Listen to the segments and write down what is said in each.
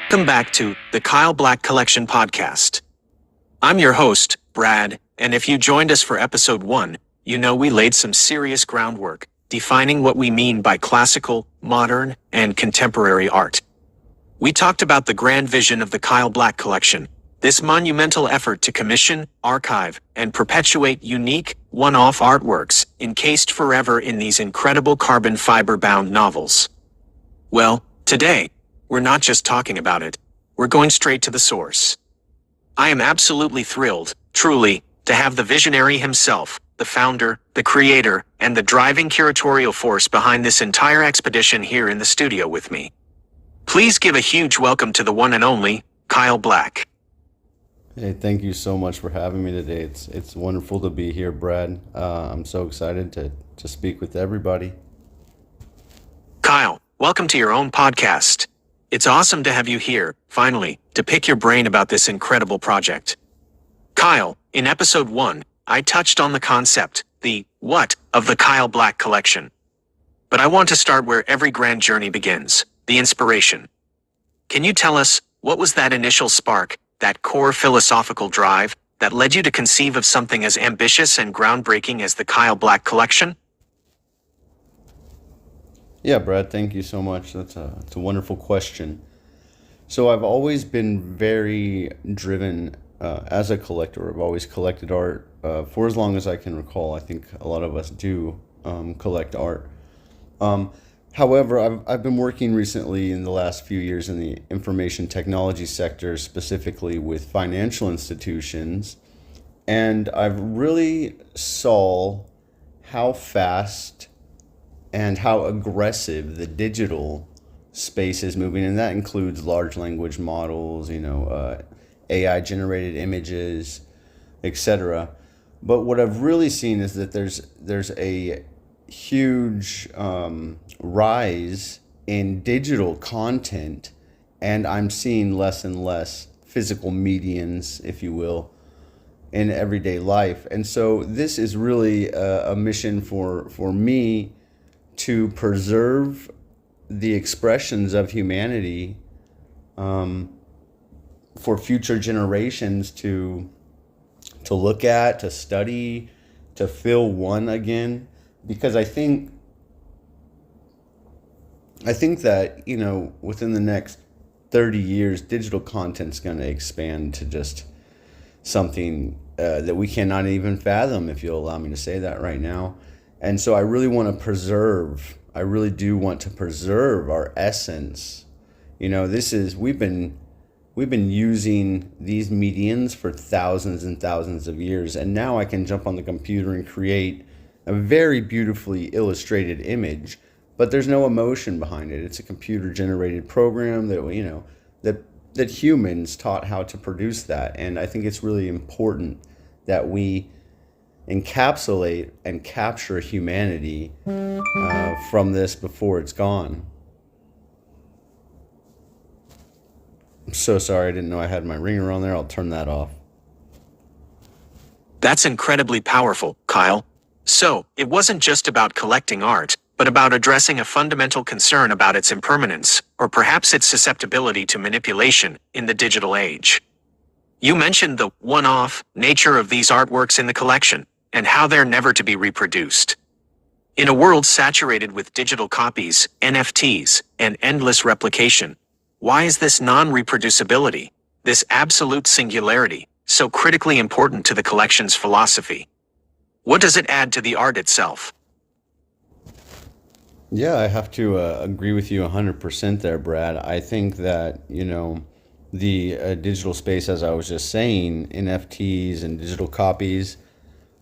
Welcome back to the Kyle Black Collection podcast. I'm your host, Brad, and if you joined us for episode 1, you know we laid some serious groundwork, defining what we mean by classical, modern, and contemporary art. We talked about the grand vision of the Kyle Black Collection, this monumental effort to commission, archive, and perpetuate unique, one-off artworks encased forever in these incredible carbon fiber-bound novels. Well, today, we're not just talking about it, we're going straight to the source. I am absolutely thrilled, truly, to have the visionary himself, the founder, the creator, and the driving curatorial force behind this entire expedition here in the studio with me. Please give a huge welcome to the one and only, Kyle Black. Hey, thank you so much for having me today. It's wonderful to be here, Brad. I'm so excited to speak with everybody. Kyle, welcome to your own podcast. It's awesome to have you here, finally, to pick your brain about this incredible project. Kyle, in episode 1, I touched on the concept, the what, of the Kyle Black Collection. But I want to start where every grand journey begins, the inspiration. Can you tell us, what was that initial spark, that core philosophical drive, that led you to conceive of something as ambitious and groundbreaking as the Kyle Black Collection? Yeah, Brad, thank you so much. It's a wonderful question. So I've always been very driven as a collector. I've always collected art for as long as I can recall. I think a lot of us do collect art. However, I've been working recently in the last few years in the information technology sector, specifically with financial institutions, and I've really saw how fast and how aggressive the digital space is moving, and that includes large language models, AI generated images, etc. But what I've really seen is that there's a huge rise in digital content, and I'm seeing less and less physical medians, if you will, in everyday life. And so this is really a mission for me to preserve the expressions of humanity for future generations to look at, to study, to feel one again. Because I think that, within the next 30 years, digital content's going to expand to just something that we cannot even fathom, if you'll allow me to say that right now. And so I really do want to preserve our essence. We've been using these medians for thousands and thousands of years, and now I can jump on the computer and create a very beautifully illustrated image, but there's no emotion behind it. It's a computer generated program that humans taught how to produce that. And I think it's really important that we encapsulate and capture humanity from this before it's gone. I'm so sorry, I didn't know I had my ringer on there. I'll turn that off. That's incredibly powerful, Kyle. So, it wasn't just about collecting art, but about addressing a fundamental concern about its impermanence, or perhaps its susceptibility to manipulation, in the digital age. You mentioned the one-off nature of these artworks in the collection, and how they're never to be reproduced. In a world saturated with digital copies, NFTs, and endless replication, why is this non-reproducibility, this absolute singularity, so critically important to the collection's philosophy? What does it add to the art itself? Yeah, I have to agree with you 100% there, Brad. I think that, the digital space, as I was just saying, NFTs and digital copies,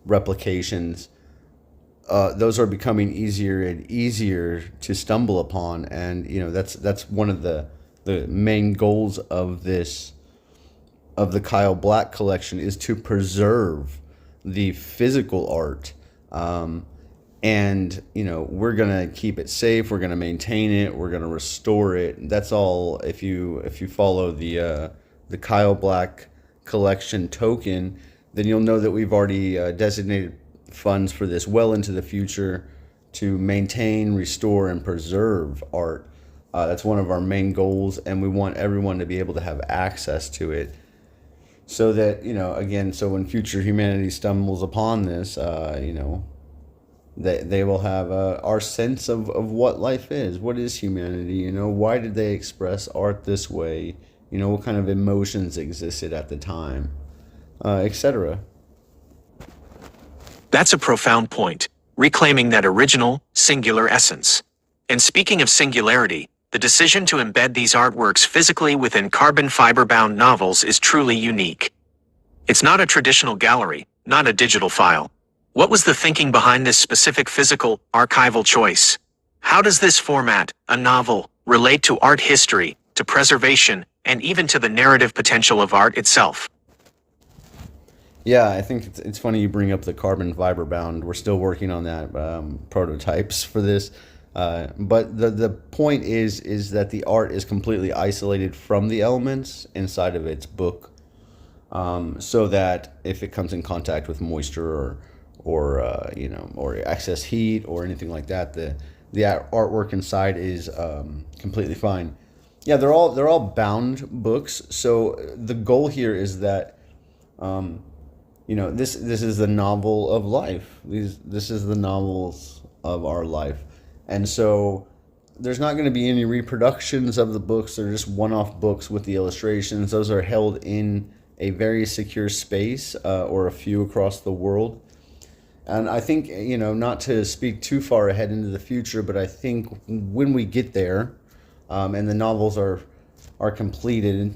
replications, those are becoming easier and easier to stumble upon. And, that's one of the main goals of the Kyle Black collection, is to preserve the physical art. And we're gonna keep it safe. We're gonna maintain it. We're gonna restore it. That's all. If you follow the Kyle Black collection token, then you'll know that we've already designated funds for this well into the future to maintain, restore, and preserve art. That's one of our main goals, and we want everyone to be able to have access to it, so that, again, so when future humanity stumbles upon this, they will have our sense of what life is. What is humanity? Why did they express art this way? What kind of emotions existed at the time, etc. That's a profound point, reclaiming that original, singular essence. And speaking of singularity, the decision to embed these artworks physically within carbon fiber-bound novels is truly unique. It's not a traditional gallery, not a digital file. What was the thinking behind this specific physical, archival choice? How does this format, a novel, relate to art history, to preservation, and even to the narrative potential of art itself? Yeah, I think it's funny you bring up the carbon fiber bound. We're still working on that, prototypes for this. But the point is that the art is completely isolated from the elements inside of its book, so that if it comes in contact with moisture or excess heat or anything like that, the artwork inside is completely fine. Yeah, they're all bound books. So the goal here is that this is the novel of life. This is the novels of our life, and so there's not going to be any reproductions of the books. They're just one-off books with the illustrations. Those are held in a very secure space, or a few across the world. And I think, not to speak too far ahead into the future, but I think when we get there, and the novels are completed,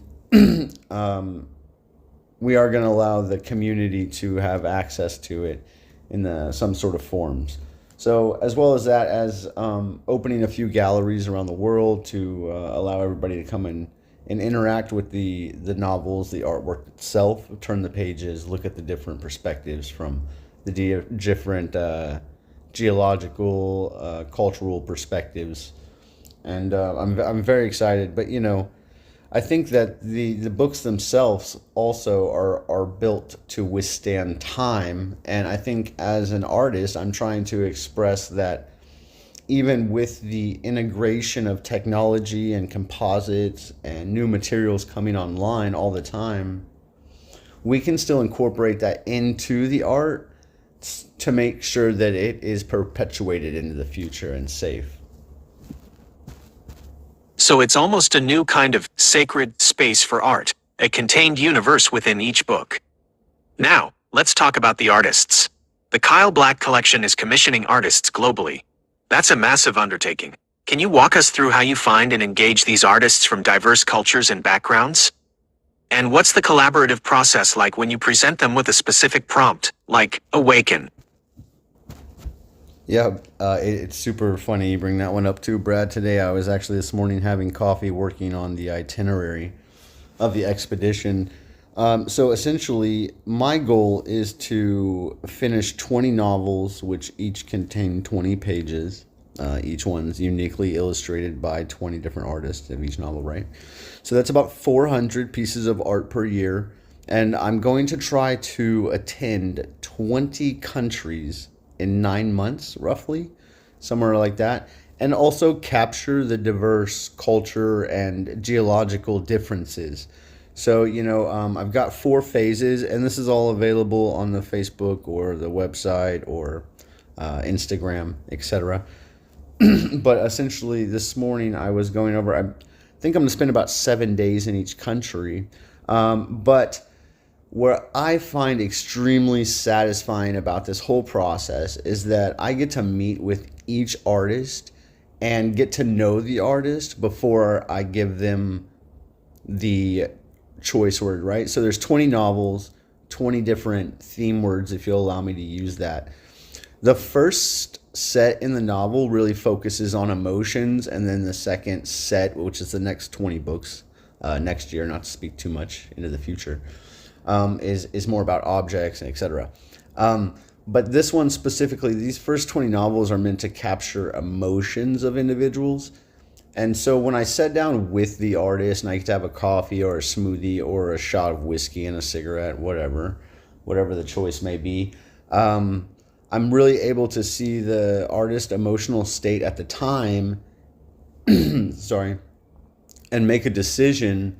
we are going to allow the community to have access to it in some sort of forms. So as well as that, as opening a few galleries around the world to allow everybody to come in and interact with the novels, the artwork itself, turn the pages, look at the different perspectives from the different geological, cultural perspectives. And I'm very excited. But, I think that the books themselves also are built to withstand time. And I think as an artist, I'm trying to express that even with the integration of technology and composites and new materials coming online all the time, we can still incorporate that into the art to make sure that it is perpetuated into the future and safe. So it's almost a new kind of sacred space for art, a contained universe within each book. Now, let's talk about the artists. The Kyle Black Collection is commissioning artists globally. That's a massive undertaking. Can you walk us through how you find and engage these artists from diverse cultures and backgrounds? And what's the collaborative process like when you present them with a specific prompt, like awaken? Yeah, it's super funny you bring that one up too, Brad. Today I was actually this morning having coffee working on the itinerary of the expedition. So essentially, my goal is to finish 20 novels, which each contain 20 pages. Each one's uniquely illustrated by 20 different artists of each novel, right? So that's about 400 pieces of art per year. And I'm going to try to attend 20 countries in 9 months, roughly, somewhere like that, and also capture the diverse culture and geological differences. So, I've got 4 phases, and this is all available on the Facebook or the website or Instagram, etc. But essentially, this morning I was going over, I think I'm going to spend about 7 days in each country. But what I find extremely satisfying about this whole process is that I get to meet with each artist and get to know the artist before I give them the choice word, right? So there's 20 novels, 20 different theme words, if you'll allow me to use that. The first set in the novel really focuses on emotions, and then the second set, which is the next 20 books next year, not to speak too much into the future, is more about objects and etc. But this one specifically, these first 20 novels are meant to capture emotions of individuals. And so when I sat down with the artist and I get to have a coffee or a smoothie or a shot of whiskey and a cigarette, whatever the choice may be, I'm really able to see the artist emotional state at the time sorry, and make a decision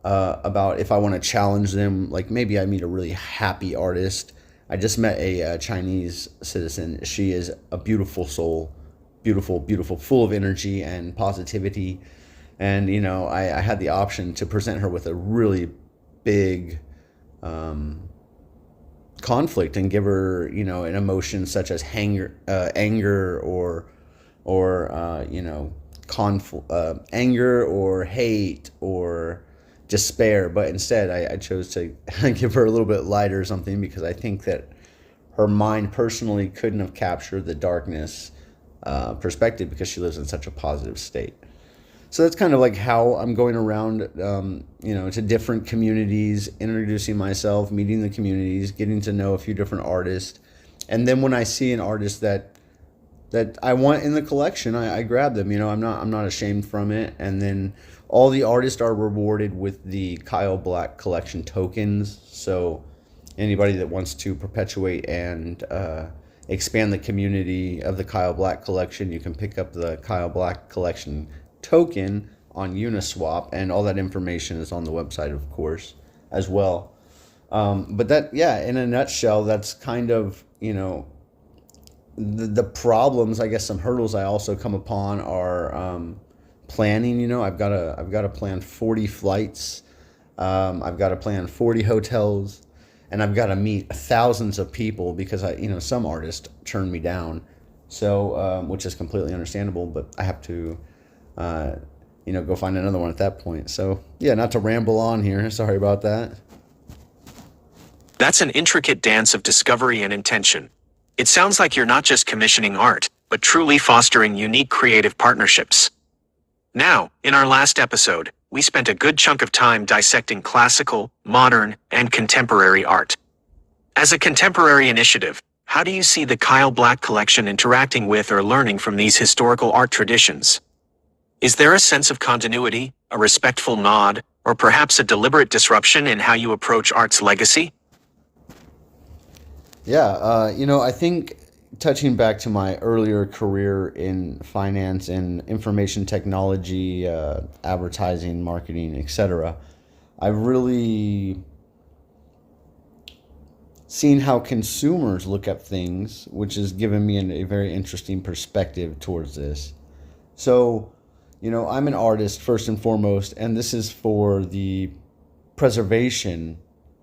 about if I want to challenge them. Like maybe I meet a really happy artist. I just met a Chinese citizen. She is a beautiful soul, beautiful, beautiful, full of energy and positivity. And, I had the option to present her with a really big conflict and give her, an emotion such as anger or conflict, anger or hate or despair. But instead, I chose to give her a little bit lighter or something because I think that her mind personally couldn't have captured the darkness perspective because she lives in such a positive state. So that's kind of like how I'm going around, to different communities, introducing myself, meeting the communities, getting to know a few different artists. And then when I see an artist that I want in the collection, I grab them. I'm not ashamed from it. And then all the artists are rewarded with the Kyle Black collection tokens. So anybody that wants to perpetuate and expand the community of the Kyle Black collection, you can pick up the Kyle Black collection token on Uniswap, and all that information is on the website, of course, as well. But that, yeah, in a nutshell, that's kind of, the problems, I guess, some hurdles I also come upon are planning. I've got to plan 40 flights. I've got to plan 40 hotels, and I've got to meet thousands of people because some artists turn me down. So, which is completely understandable, but I have to, go find another one at that point. So yeah, not to ramble on here. Sorry about that. That's an intricate dance of discovery and intention. It sounds like you're not just commissioning art, but truly fostering unique creative partnerships. Now, in our last episode, we spent a good chunk of time dissecting classical, modern, and contemporary art. As a contemporary initiative, how do you see the Kyle Black collection interacting with or learning from these historical art traditions? Is there a sense of continuity, a respectful nod, or perhaps a deliberate disruption in how you approach art's legacy? Yeah, I think touching back to my earlier career in finance and information technology, advertising, marketing, etc., I've really seen how consumers look at things, which has given me a very interesting perspective towards this. So, I'm an artist first and foremost, and this is for the preservation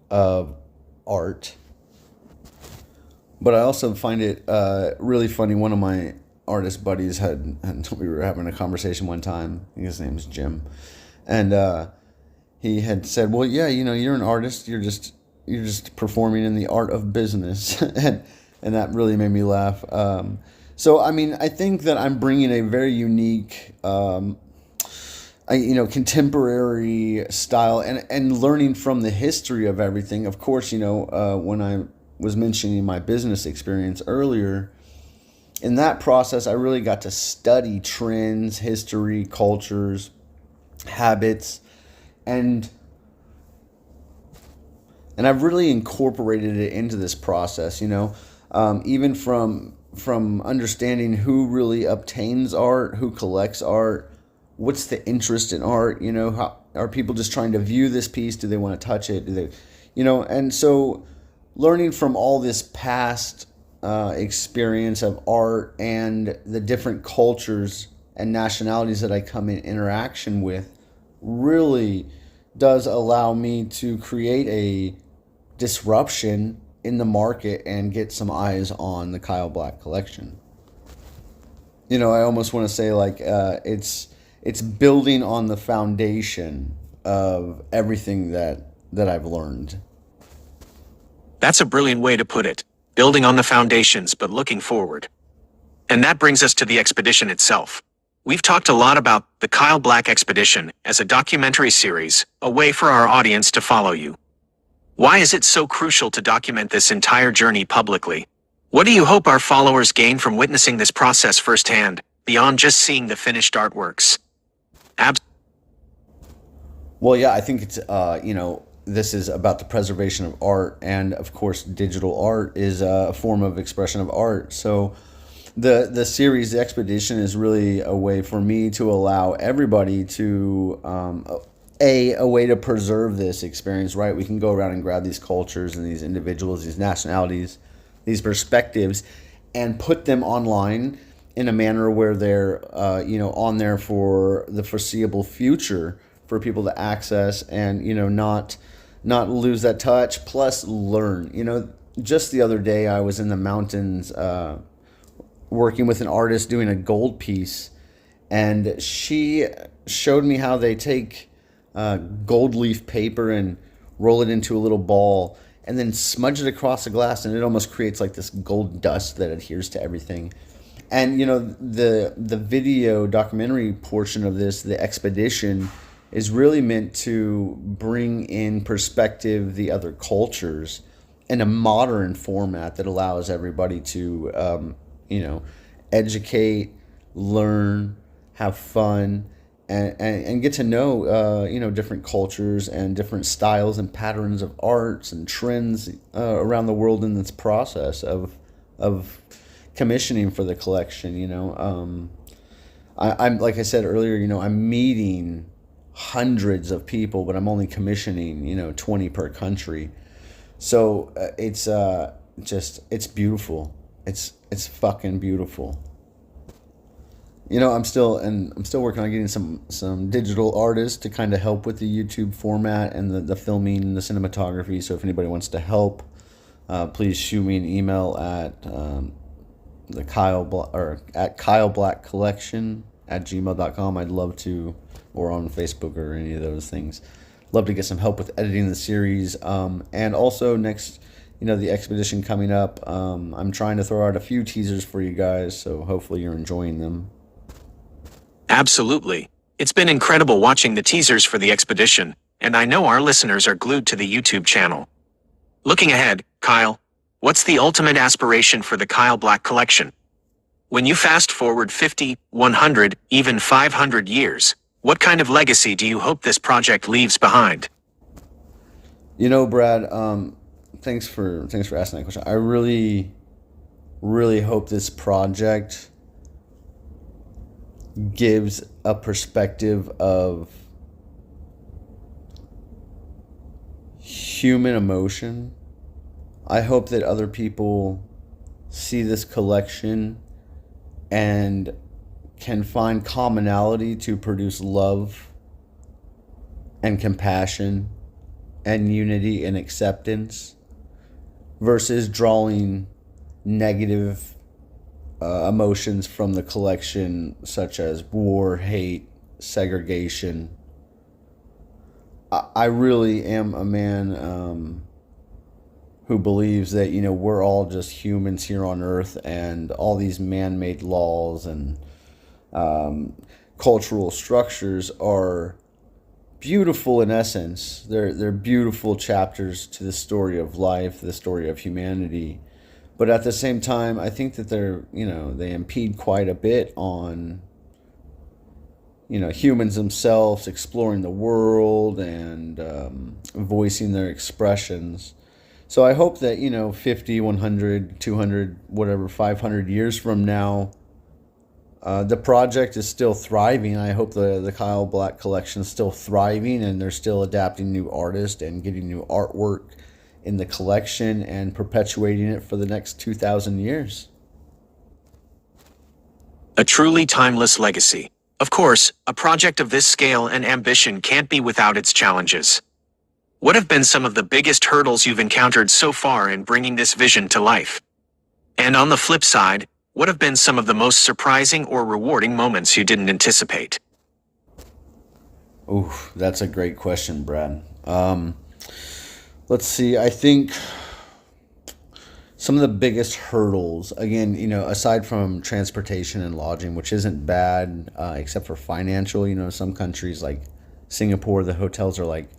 of art. But I also find it really funny. One of my artist buddies we were having a conversation one time. I think his name's Jim, and he had said, "Well, yeah, you're an artist. You're just performing in the art of business," and that really made me laugh. So, I think that I'm bringing a very unique, contemporary style and learning from the history of everything. Of course, when I was mentioning my business experience earlier, in that process, I really got to study trends, history, cultures, habits, and I've really incorporated it into this process, even from understanding who really obtains art, who collects art, what's the interest in art, how are people just trying to view this piece? Do they want to touch it? Do they, and so learning from all this past experience of art and the different cultures and nationalities that I come in interaction with really does allow me to create a disruption in the market and get some eyes on the Kyle Black collection. I almost want to say it's building on the foundation of everything that I've learned. That's a brilliant way to put it, building on the foundations but looking forward. And that brings us to the expedition itself. We've talked a lot about the Kyle Black Expedition as a documentary series, a way for our audience to follow you. Why is it so crucial to document this entire journey publicly? What do you hope our followers gain from witnessing this process firsthand, beyond just seeing the finished artworks? Well, yeah, I think it's, this is about the preservation of art, and of course, digital art is a form of expression of art. So The series, the expedition, is really a way for me to allow everybody to a way to preserve this experience. Right, we can go around and grab these cultures and these individuals, these nationalities, these perspectives, and put them online in a manner where they're on there for the foreseeable future for people to access, and not lose that touch, plus learn. Just the other day I was in the mountains working with an artist doing a gold piece, and she showed me how they take gold leaf paper and roll it into a little ball and then smudge it across the glass, and it almost creates like this gold dust that adheres to everything. And the video documentary portion of this, the expedition, is really meant to bring in perspective the other cultures in a modern format that allows everybody to educate, learn, have fun, and get to know different cultures and different styles and patterns of arts and trends around the world in this process of commissioning for the collection. I'm like I said earlier, I'm meeting hundreds of people, but I'm only commissioning 20 per country. So it's beautiful. It's fucking beautiful. I'm still working on getting some digital artists to kind of help with the YouTube format and the filming and the cinematography. So if anybody wants to help, please shoot me an email at at kyleblackcollection@gmail.com. I'd love to, or on Facebook or any of those things. Love to get some help with editing the series. And also next, the expedition coming up, I'm trying to throw out a few teasers for you guys, so hopefully you're enjoying them. Absolutely. It's been incredible watching the teasers for the expedition, and I know our listeners are glued to the YouTube channel. Looking ahead, Kyle, what's the ultimate aspiration for the Kyle Black Collection? When you fast forward 50, 100, even 500 years, what kind of legacy do you hope this project leaves behind? Brad, thanks for asking that question. I really, really hope this project gives a perspective of human emotion. I hope that other people see this collection and can find commonality to produce love and compassion and unity and acceptance versus drawing negative emotions from the collection, such as war, hate, segregation. I really am a man who believes that we're all just humans here on Earth, and all these man-made laws and cultural structures are beautiful in essence. They're beautiful chapters to the story of life, the story of humanity. But at the same time, I think that they impede quite a bit on humans themselves exploring the world and voicing their expressions. So I hope that 50, 100, 200, whatever, 500 years from now, the project is still thriving. I hope the Kyle Black Collection is still thriving, and they're still adapting new artists and getting new artwork in the collection and perpetuating it for the next 2,000 years. A truly timeless legacy. Of course, a project of this scale and ambition can't be without its challenges. What have been some of the biggest hurdles you've encountered so far in bringing this vision to life? And on the flip side, what have been some of the most surprising or rewarding moments you didn't anticipate? Ooh, that's a great question, Brad. Let's see. I think some of the biggest hurdles, again, aside from transportation and lodging, which isn't bad, except for financial. Some countries like Singapore, the hotels are like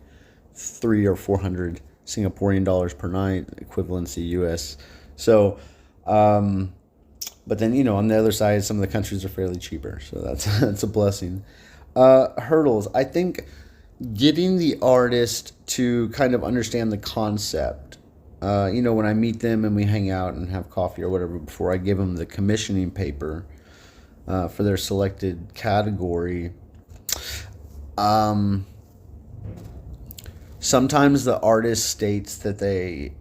300 or 400 Singaporean dollars per night, equivalency US. So, but then on the other side, some of the countries are fairly cheaper, so that's a blessing. Hurdles, I think, getting the artist to kind of understand the concept when I meet them and we hang out and have coffee or whatever, before I give them the commissioning paper for their selected category, sometimes the artist states that they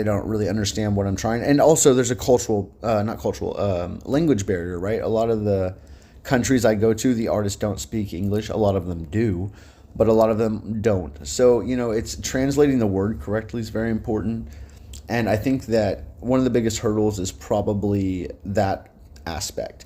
don't really understand what I'm trying. And also there's a language barrier, right? A lot of the countries I go to, the artists don't speak English. A lot of them do, but a lot of them don't. So, it's translating the word correctly is very important. And I think that one of the biggest hurdles is probably that aspect.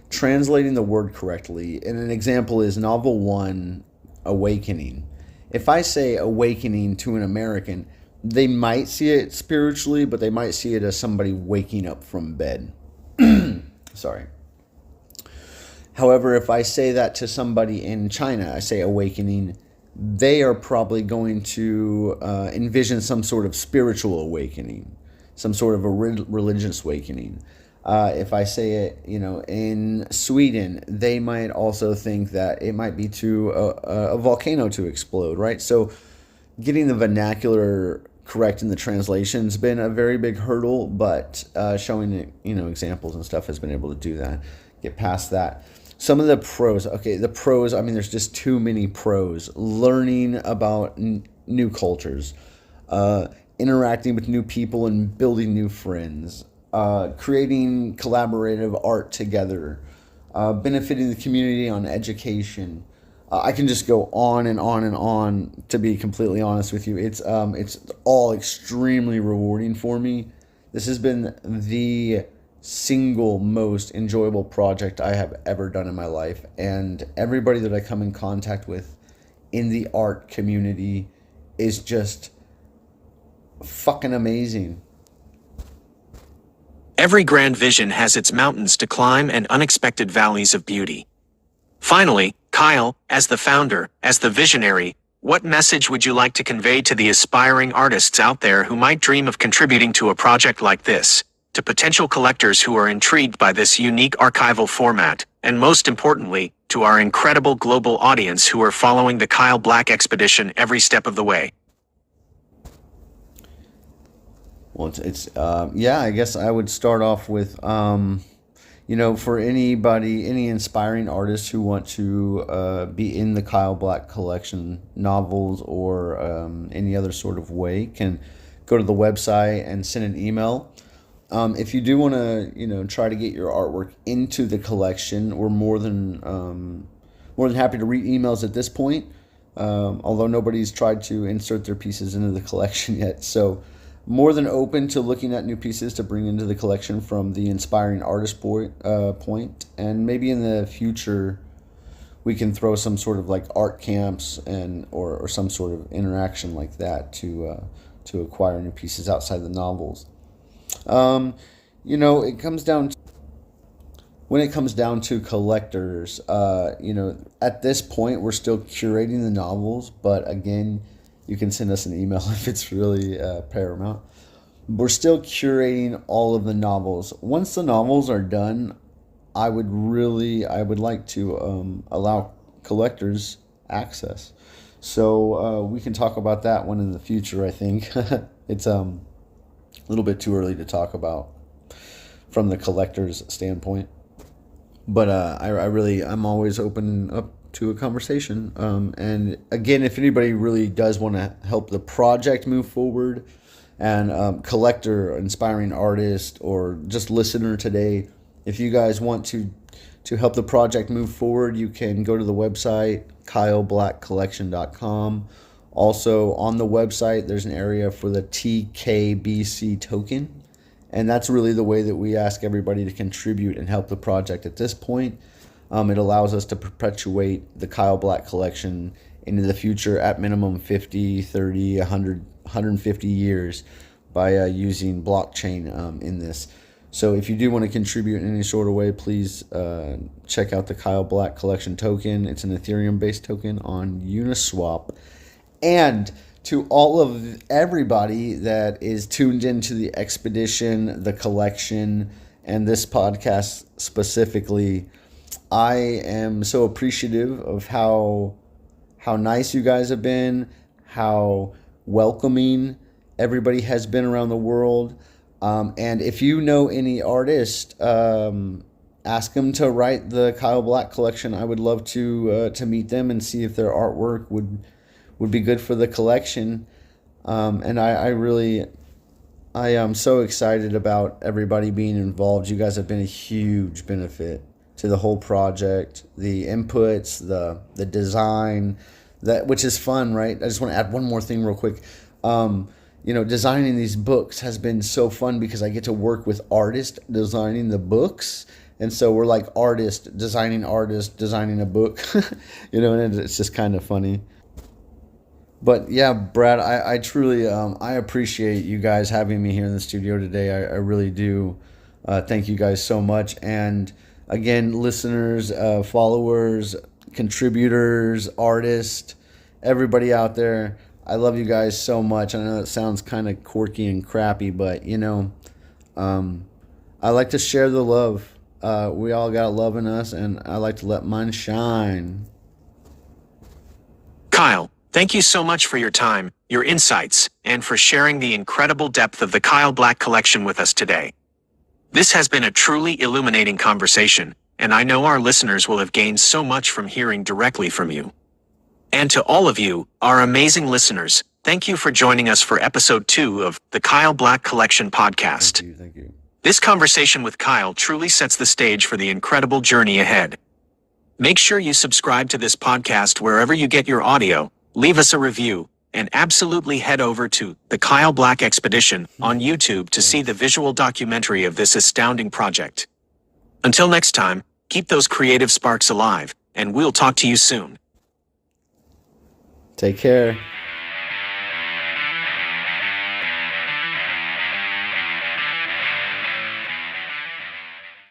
Translating the word correctly. And an example is novel 1, Awakening. If I say awakening to an American, they might see it spiritually, but they might see it as somebody waking up from bed. Sorry. However, if I say that to somebody in China, I say awakening, they are probably going to envision some sort of spiritual awakening, some sort of a religious awakening. If I say it, in Sweden, they might also think that it might be to a volcano to explode, right? So getting the vernacular correct in the translation has been a very big hurdle, but showing, examples and stuff has been able to do that, get past that. Some of the pros, there's just too many pros. Learning about new cultures, interacting with new people and building new friends, creating collaborative art together, benefiting the community on education. I can just go on and on and on, to be completely honest with you. It's all extremely rewarding for me. This has been the single most enjoyable project I have ever done in my life. And everybody that I come in contact with in the art community is just fucking amazing. Every grand vision has its mountains to climb and unexpected valleys of beauty. Finally, Kyle, as the founder, as the visionary, what message would you like to convey to the aspiring artists out there who might dream of contributing to a project like this, to potential collectors who are intrigued by this unique archival format, and most importantly, to our incredible global audience who are following the Kyle Black expedition every step of the way? Well, I guess I would start off with, for anybody, any inspiring artists who want to be in the Kyle Black collection, novels or any other sort of way, can go to the website and send an email. If you do want to, try to get your artwork into the collection, we're more than happy to read emails at this point. Although nobody's tried to insert their pieces into the collection yet, so more than open to looking at new pieces to bring into the collection from the inspiring artist point. And maybe in the future we can throw some sort of like art camps or some sort of interaction like that to acquire new pieces outside the novels. It comes down to, when it comes down to collectors, at this point we're still curating the novels, but again, you can send us an email if it's really paramount. We're still curating all of the novels. Once the novels are done, I would like to allow collectors access. So we can talk about that one in the future, I think. It's a little bit too early to talk about from the collector's standpoint. But I'm always open up to a conversation. And again, if anybody really does want to help the project move forward, and collector, inspiring artist, or just listener today, if you guys want to help the project move forward, you can go to the website, kyleblackcollection.com. Also on the website, there's an area for the TKBC token. And that's really the way that we ask everybody to contribute and help the project at this point. It allows us to perpetuate the Kyle Black collection into the future at minimum 50, 30, 100, 150 years by using blockchain in this. So if you do want to contribute in any sort of way, please check out the Kyle Black collection token. It's an Ethereum-based token on Uniswap. And to all of everybody that is tuned into the expedition, the collection, and this podcast specifically, I am so appreciative of how nice you guys have been, how welcoming Everybody has been around the world. And if you know any artist, ask them to write the Kyle Black collection. I would love to meet them and see if their artwork would be good for the collection. And I am so excited about everybody being involved. You guys have been a huge benefit to the whole project, the inputs, the design, which is fun, right? I just want to add one more thing real quick. Designing these books has been so fun because I get to work with artists designing the books. And so we're like artists designing a book, and it's just kind of funny. But yeah, Brad, I truly, I appreciate you guys having me here in the studio today. I really do. Thank you guys so much. And again, listeners, followers, contributors, artists, everybody out there, I love you guys so much. I know it sounds kind of quirky and crappy, but I like to share the love. We all got love in us, and I like to let mine shine. Kyle, thank you so much for your time, your insights, and for sharing the incredible depth of the Kyle Black collection with us today. This has been a truly illuminating conversation, and I know our listeners will have gained so much from hearing directly from you. And to all of you, our amazing listeners, thank you for joining us for episode 2 of the Kyle Black Collection podcast. Thank you. This conversation with Kyle truly sets the stage for the incredible journey ahead. Make sure you subscribe to this podcast wherever you get your audio, leave us a review, and absolutely head over to The Kyle Black Expedition on YouTube to see the visual documentary of this astounding project. Until next time, keep those creative sparks alive, and we'll talk to you soon. Take care.